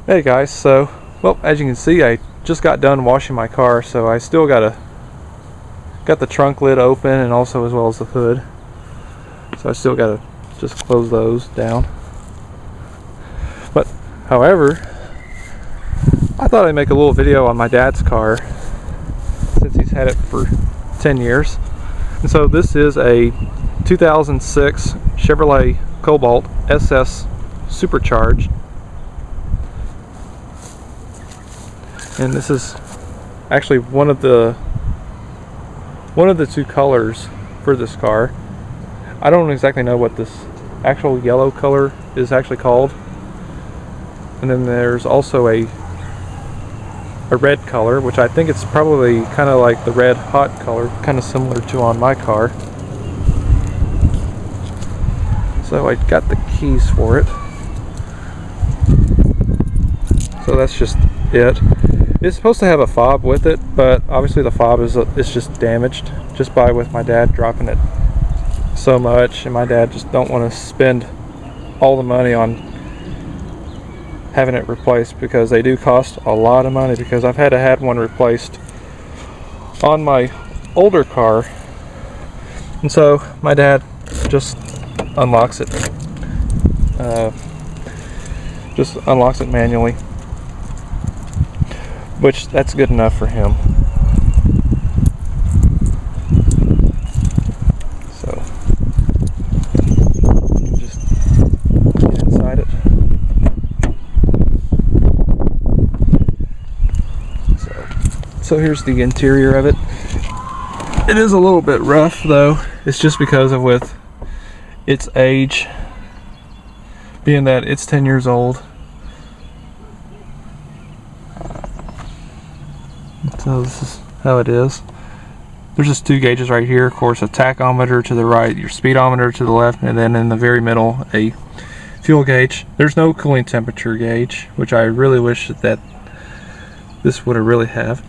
Hey guys, so well, as you can see, I just got done washing my car, so I still got the trunk lid open, and also as well as the hood. So I still gotta just close those down. But however, I thought I'd make a little video on my dad's car since he's had it for 10 years. And so this is a 2006 Chevrolet Cobalt SS Supercharged. And this is actually one of the two colors for this car. I don't exactly know what this actual yellow color is actually called. And then there's also a red color, which I think it's probably kind of like the red hot color, kind of similar to on my car. So I got the keys for it. So that's just it. It's supposed to have a fob with it, but obviously the fob is just damaged just by with my dad dropping it so much, and my dad just don't want to spend all the money on having it replaced, because they do cost a lot of money, because I've had to have one replaced on my older car. And so my dad just unlocks it manually, which that's good enough for him. So just get inside it. So here's the interior of it. It is a little bit rough though. It's just because of with its age, being that it's 10 years old. So this is how it is. There's just two gauges right here. Of course, a tachometer to the right, your speedometer to the left, and then in the very middle, a fuel gauge. There's no cooling temperature gauge, which I really wish that this would have really have.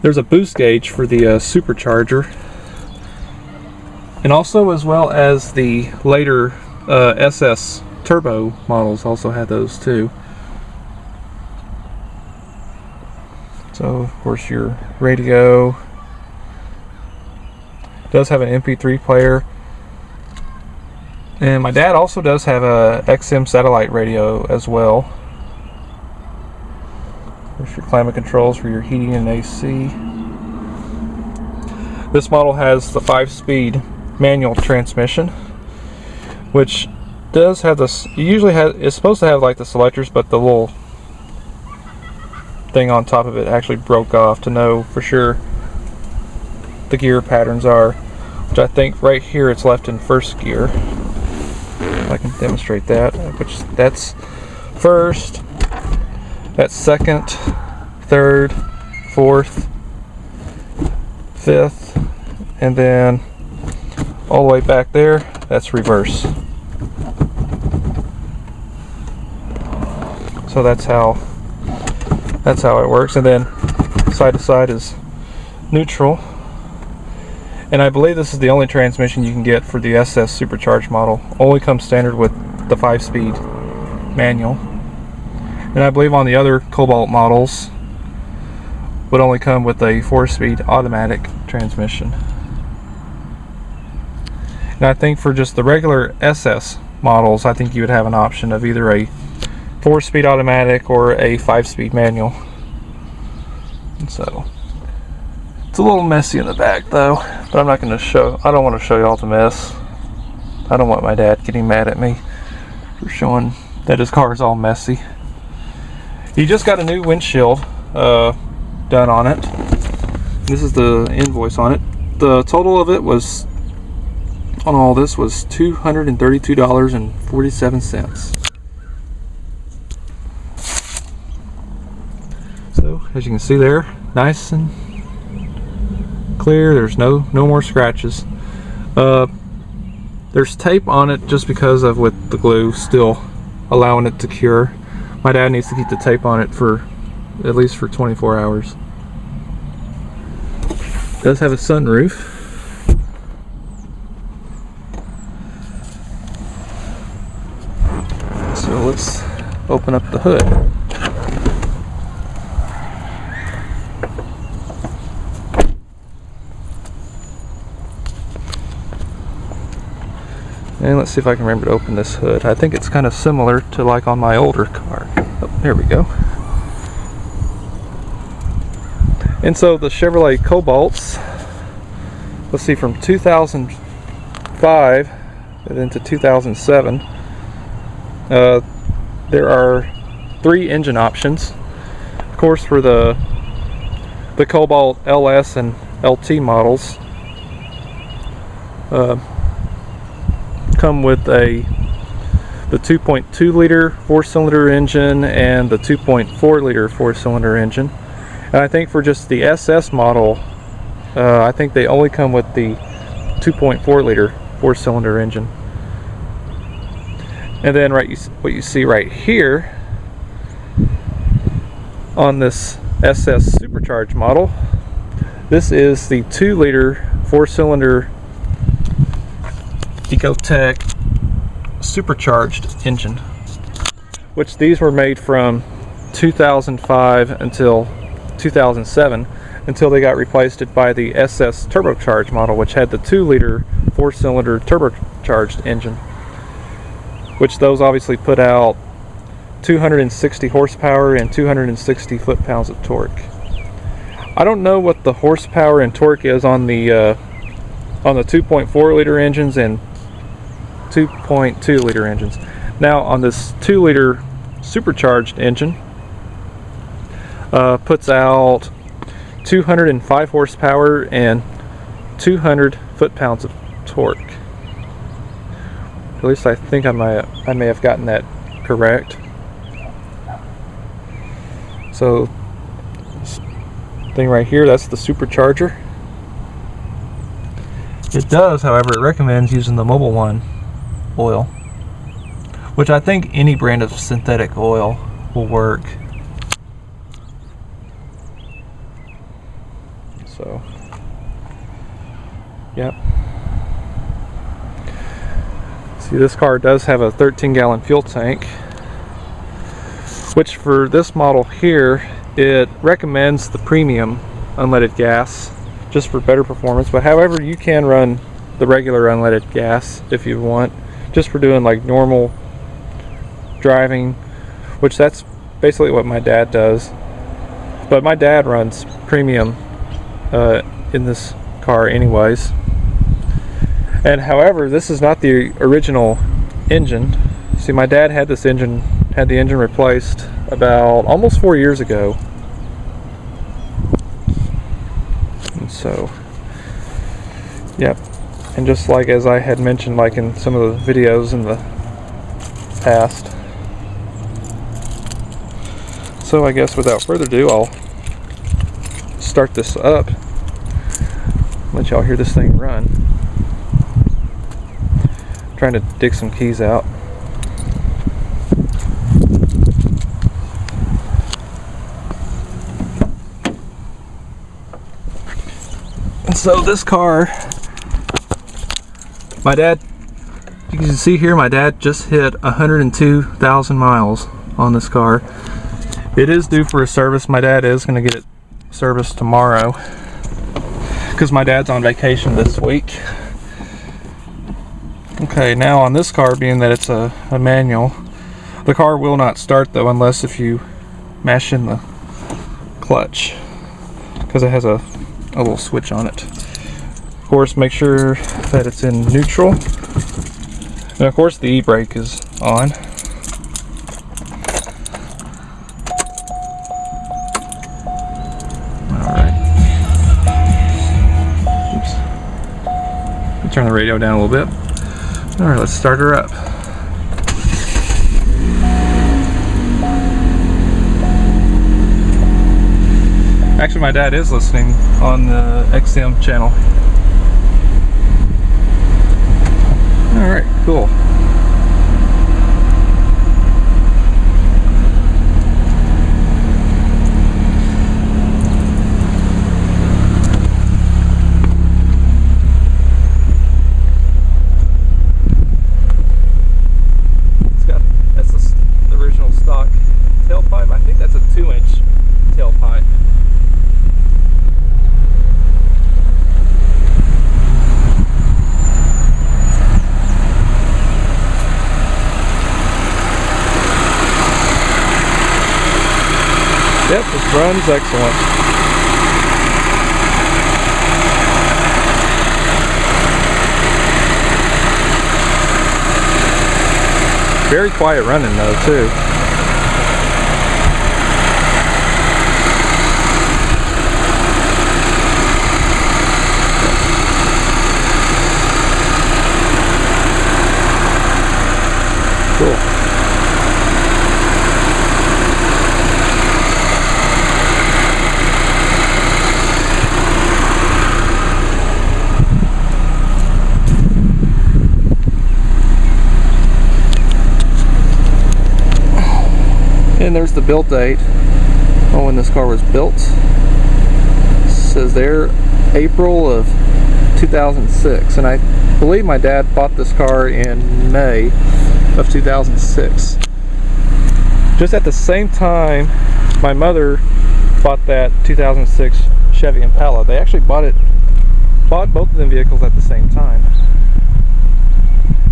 There's a boost gauge for the supercharger, and also as well as the later SS turbo models also had those too. So of course your radio does have an MP3 player, and my dad also does have a XM satellite radio as well. There's your climate controls for your heating and AC. This model has the 5-speed manual transmission, which does have this. It's supposed to have like the selectors, but the little thing on top of it actually broke off to know for sure the gear patterns are, which I think right here it's left in first gear. If I can demonstrate that, which that's first, that's second, third, fourth, fifth, and then all the way back there, that's reverse. So that's how it works. And then side to side is neutral. And I believe this is the only transmission you can get for the SS Supercharged model. Only comes standard with the 5-speed manual. And I believe on the other Cobalt models would only come with a 4-speed automatic transmission. And I think for just the regular SS models, I think you would have an option of either a 4-speed automatic or a 5-speed manual. And so it's a little messy in the back though, but I'm not going to show. I don't want to show you all the mess. I don't want my dad getting mad at me for showing that his car is all messy. He just got a new windshield done on it. This is the invoice on it. The total of it was, on all this, was $232.47. So as you can see there, nice and clear. There's no more scratches. There's tape on it just because of with the glue still allowing it to cure. My dad needs to keep the tape on it for at least for 24 hours. It does have a sunroof. So let's open up the hood. And let's see if I can remember to open this hood. I think it's kind of similar to like on my older car. Oh, there we go. And so the Chevrolet Cobalts, let's see, from 2005 and then to 2007, there are 3 engine options. Of course, for the Cobalt LS and LT models, come with the 2.2 liter 4-cylinder engine and the 2.4 liter 4-cylinder engine. And I think for just the SS model, I think they only come with the 2.4 liter 4-cylinder engine. And then what you see right here on this SS Supercharged model, this is the 2 liter 4-cylinder Ecotec Supercharged engine, which these were made from 2005 until 2007, until they got replaced by the SS Turbocharged model, which had the 2 liter 4-cylinder turbocharged engine, which those obviously put out 260 horsepower and 260 foot-pounds of torque. I don't know what the horsepower and torque is on the 2.4 liter engines and 2.2 liter engines. Now on this 2 liter supercharged engine, puts out 205 horsepower and 200 foot-pounds of torque. At least I think I may have gotten that correct. So this thing right here, that's the supercharger. It does, however, it recommends using the Mobil 1 oil, which I think any brand of synthetic oil will work. So, yep. See, this car does have a 13-gallon fuel tank, which for this model here, it recommends the premium unleaded gas just for better performance. But however, you can run the regular unleaded gas if you want, just for doing like normal driving, which that's basically what my dad does. But my dad runs premium in this car anyways. And however, this is not the original engine. See, my dad had the engine replaced about almost 4 years ago. And so, yep. And just like as I had mentioned, like in some of the videos in the past. So I guess without further ado, I'll start this up, let y'all hear this thing run. I'm trying to dig some keys out. And so this car, my dad, you can see here, my dad just hit 102,000 miles on this car. It is due for a service. My dad is going to get it serviced tomorrow because my dad's on vacation this week. Okay, now on this car, being that it's a manual, the car will not start though unless if you mash in the clutch, because it has a little switch on it. Of course, make sure that it's in neutral, and of course the e-brake is on. Turn the radio down a little bit. Alright, let's start her up. Actually, my dad is listening on the XM channel. Alright, cool. Tailpipe, I think that's a 2-inch tailpipe. Yep, it runs excellent. Very quiet running though, too. Cool. And there's the build date on when this car was built. It says there April of 2006, and I believe my dad bought this car in May of 2006. Just at the same time my mother bought that 2006 Chevy Impala. They actually bought both of them vehicles at the same time,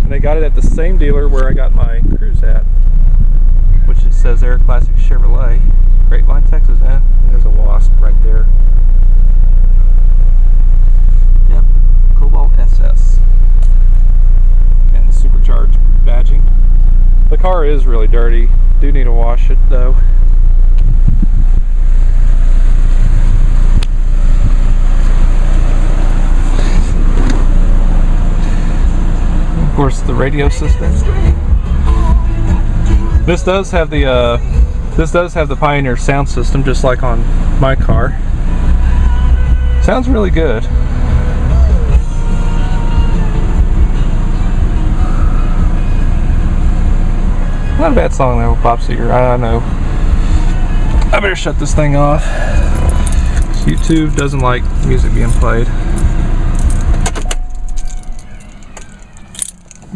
and they got it at the same dealer where I got my Cruise at, which it says there, Classic Chevrolet, Grapevine, Texas. And there's a wasp right there. Yep, Cobalt SS. And the Supercharged badging. The car is really dirty. Do need to wash it though. Of course, the radio system. This does have the Pioneer sound system, just like on my car. Sounds really good. Not a bad song though, Pop Seeger. I know. I better shut this thing off. YouTube doesn't like music being played.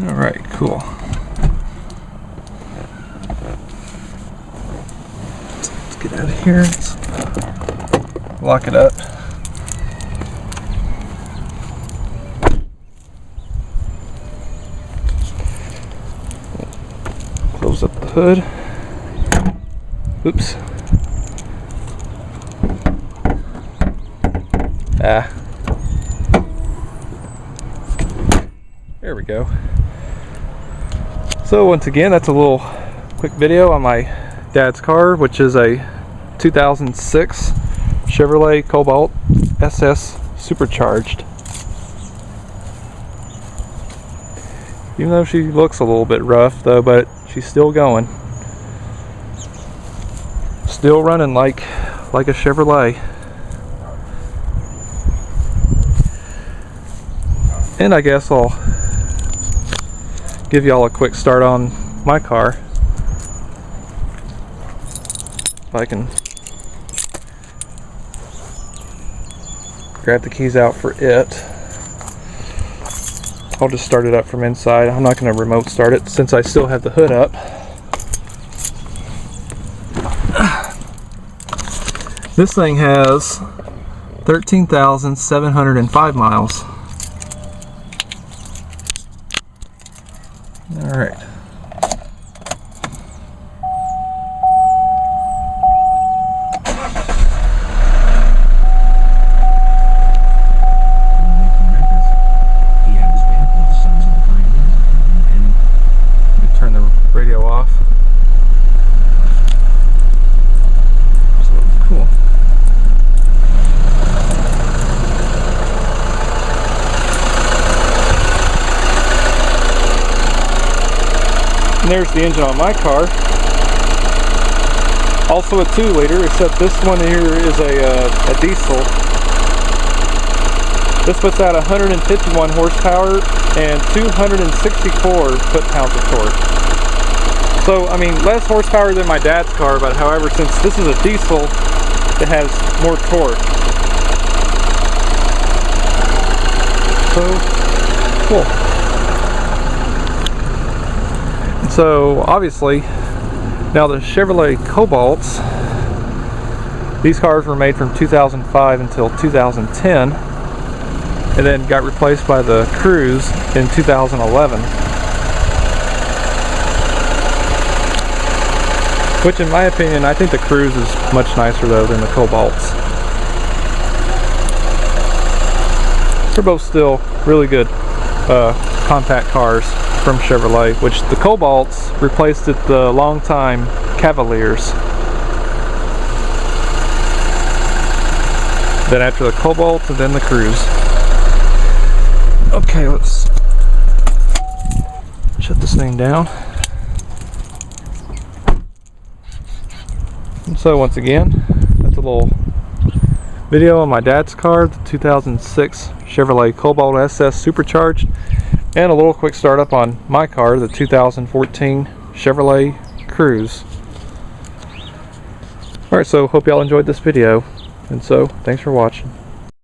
Alright, cool. Let's get out of here. Let's lock it up. Close up the hood. Oops. There we go. So once again, that's a little quick video on my dad's car, which is a 2006 Chevrolet Cobalt SS Supercharged. Even though she looks a little bit rough though, but she's still going. Still running like a Chevrolet. And I guess I'll give y'all a quick start on my car. If I can grab the keys out for it. I'll just start it up from inside. I'm not going to remote start it since I still have the hood up. This thing has 13,705 miles. All right. Turn the radio off. So cool. And there's the engine on my car. Also a 2-liter, except this one here is a diesel. This puts out 151 horsepower and 264 foot-pounds of torque. So, I mean, less horsepower than my dad's car, but however, since this is a diesel, it has more torque. So, cool. So obviously, now the Chevrolet Cobalts, these cars were made from 2005 until 2010, and then got replaced by the Cruise in 2011. Which in my opinion, I think the Cruise is much nicer though than the Cobalts. They're both still really good compact cars from Chevrolet, which the Cobalts replaced it the longtime Cavaliers. Then after the Cobalt, and then the Cruise. Okay, let's shut this thing down. And so once again, that's a little video on my dad's car, the 2006 Chevrolet Cobalt SS Supercharged, and a little quick startup on my car, the 2014 Chevrolet Cruise. Alright, so hope y'all enjoyed this video, and so thanks for watching.